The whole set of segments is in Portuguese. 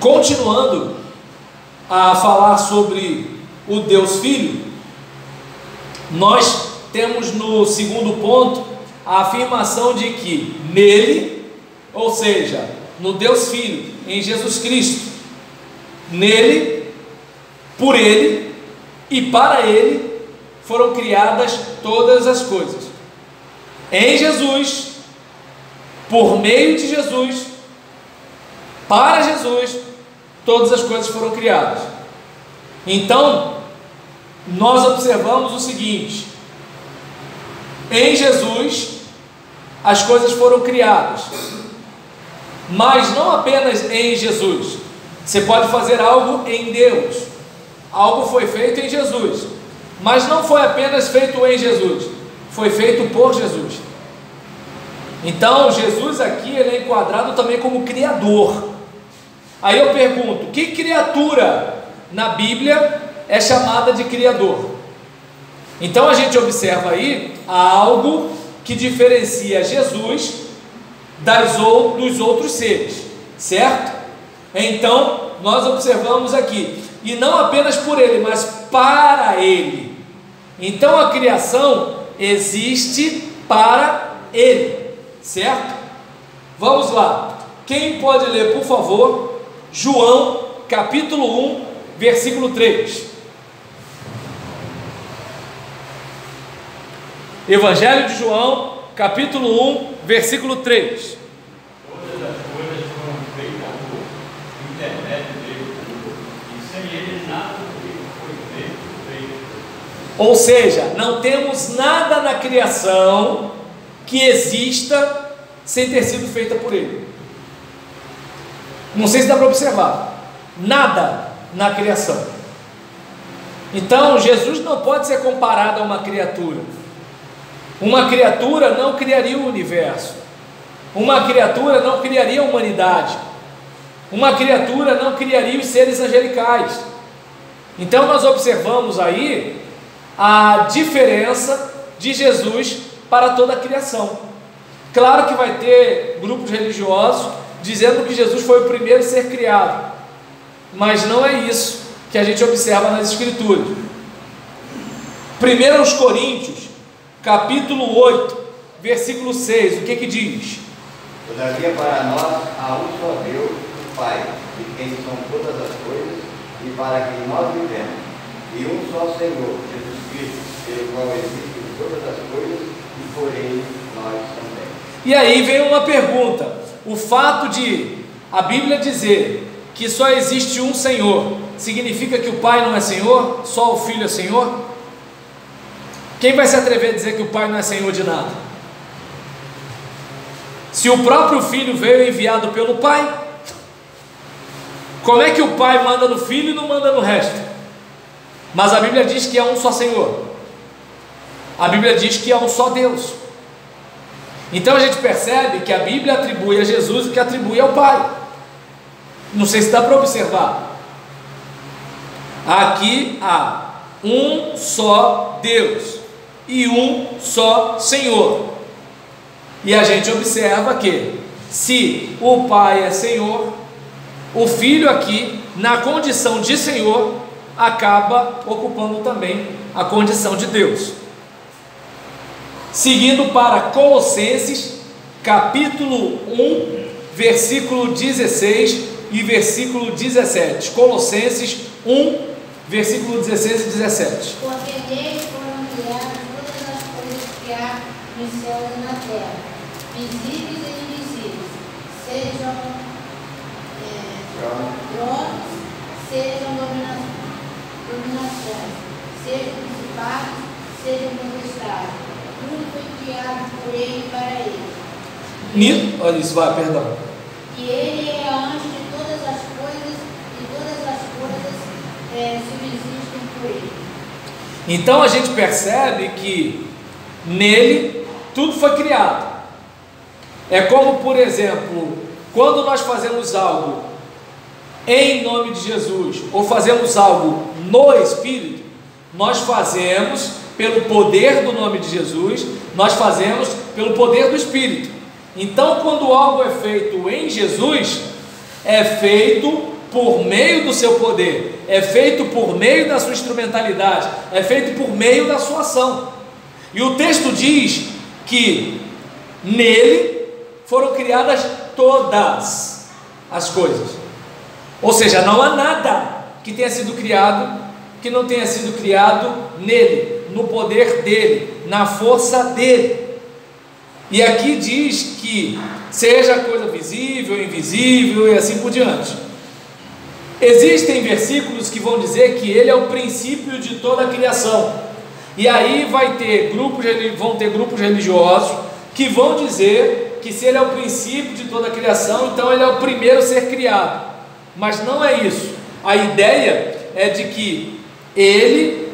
Continuando a falar sobre o Deus Filho, nós temos no segundo ponto a afirmação de que nele, ou seja, no Deus Filho, em Jesus Cristo, nele, por ele e para ele foram criadas todas as coisas. Em Jesus, por meio de Jesus, para Jesus, todas as coisas foram criadas. Então, nós observamos o seguinte: em Jesus, as coisas foram criadas, mas não apenas em Jesus. Você pode fazer algo em Deus, algo foi feito em Jesus, mas não foi apenas feito em Jesus, foi feito por Jesus. Então, Jesus aqui, ele é enquadrado também como Criador. Aí eu pergunto, que criatura na Bíblia é chamada de Criador? Então a gente observa aí algo que diferencia Jesus dos outros seres, certo? Então nós observamos aqui, e não apenas por ele, mas para ele. Então a criação existe para ele, certo? Vamos lá, quem pode ler, por favor, João capítulo 1, versículo 3. Evangelho de João, capítulo 1, versículo 3. Todas as coisas foram feitas por intermédio dele, e sem ele nada do que foi feito. Ou seja, não temos nada na criação que exista sem ter sido feita por ele. Não sei se dá para observar, nada na criação. Então Jesus não pode ser comparado a uma criatura. Uma criatura não criaria o universo, uma criatura não criaria a humanidade, uma criatura não criaria os seres angelicais. Então nós observamos aí a diferença de Jesus para toda a criação. Claro que vai ter grupos religiosos dizendo que Jesus foi o primeiro a ser criado, mas não é isso que a gente observa nas Escrituras. 1 aos Coríntios, capítulo 8, versículo 6, o que que diz? Todavia para nós há um só Deus, o Pai, de quem são todas as coisas e para quem nós vivemos, e um só Senhor, Jesus Cristo, pelo qual existem todas as coisas e por ele nós também. E aí vem uma pergunta: o fato de a Bíblia dizer que só existe um Senhor, significa que o Pai não é Senhor? Só o Filho é Senhor? Quem vai se atrever a dizer que o Pai não é Senhor de nada? Se o próprio Filho veio enviado pelo Pai, como é que o Pai manda no Filho e não manda no resto? Mas a Bíblia diz que há um só Senhor, a Bíblia diz que há um só Deus. Então a gente percebe que a Bíblia atribui a Jesus o que atribui ao Pai. Não sei se dá para observar. Aqui há um só Deus e um só Senhor. E a gente observa que, se o Pai é Senhor, o Filho aqui, na condição de Senhor, acaba ocupando também a condição de Deus. Seguindo para Colossenses, capítulo 1, versículo 16 e versículo 17. Colossenses 1, versículo 16 e 17. Porque nele foram criadas todas as coisas que há nos céus e na terra, visíveis e invisíveis, sejam tronos, sejam dominações, sejam principados, sejam potestades. Tudo foi criado por ele e para ele. Olha isso, vai, perdão. E ele é antes de todas as coisas, e todas as coisas subsistem por ele. Então a gente percebe que nele tudo foi criado. É como, por exemplo, quando nós fazemos algo em nome de Jesus, ou fazemos algo no Espírito, nós fazemos pelo poder do nome de Jesus, nós fazemos pelo poder do Espírito. Então, quando algo é feito em Jesus, é feito por meio do seu poder, é feito por meio da sua instrumentalidade, é feito por meio da sua ação. E o texto diz que nele foram criadas todas as coisas. Ou seja, não há nada que tenha sido criado que não tenha sido criado nele, no poder dele, na força dele. E aqui diz que seja coisa visível, invisível e assim por diante. Existem versículos que vão dizer que ele é o princípio de toda a criação. E aí vão ter grupos religiosos que vão dizer que se ele é o princípio de toda a criação, então ele é o primeiro a ser criado. Mas não é isso. A ideia é de que ele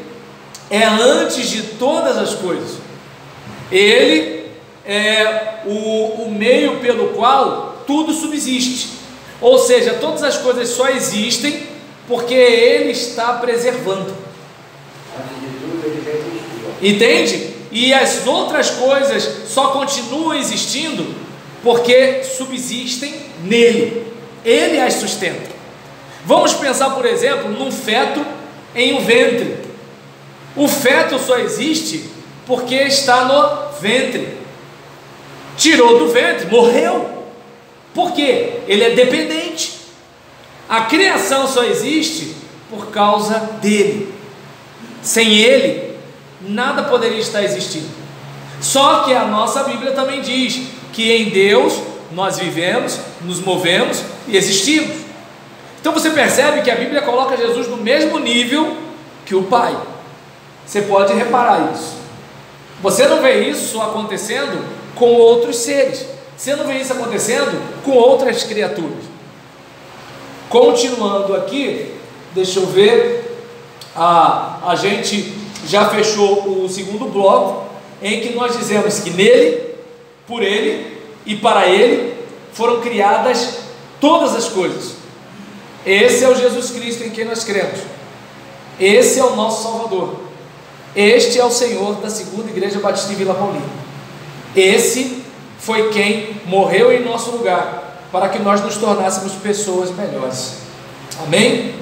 é antes de todas as coisas. Ele é o meio pelo qual tudo subsiste. Ou seja, todas as coisas só existem porque ele está preservando. Antes de tudo, ele já existiu. Entende? E as outras coisas só continuam existindo porque subsistem nele. Ele as sustenta. Vamos pensar, por exemplo, num feto em um ventre. O feto só existe porque está no ventre. Tirou do ventre, morreu. Por quê? Ele é dependente. A criação só existe por causa dele. Sem ele, nada poderia estar existindo. Só que a nossa Bíblia também diz que em Deus nós vivemos, nos movemos e existimos. Então você percebe que a Bíblia coloca Jesus no mesmo nível que o Pai. Você pode reparar isso. Você não vê isso acontecendo com outros seres. Você não vê isso acontecendo com outras criaturas. Continuando aqui, deixa eu ver. A gente já fechou o segundo bloco, em que nós dizemos que nele, por ele e para ele foram criadas todas as coisas. Esse é o Jesus Cristo em quem nós cremos. Esse é o nosso Salvador. Este é o Senhor da segunda Igreja Batista em Vila Paulina. Esse foi quem morreu em nosso lugar, para que nós nos tornássemos pessoas melhores. Amém?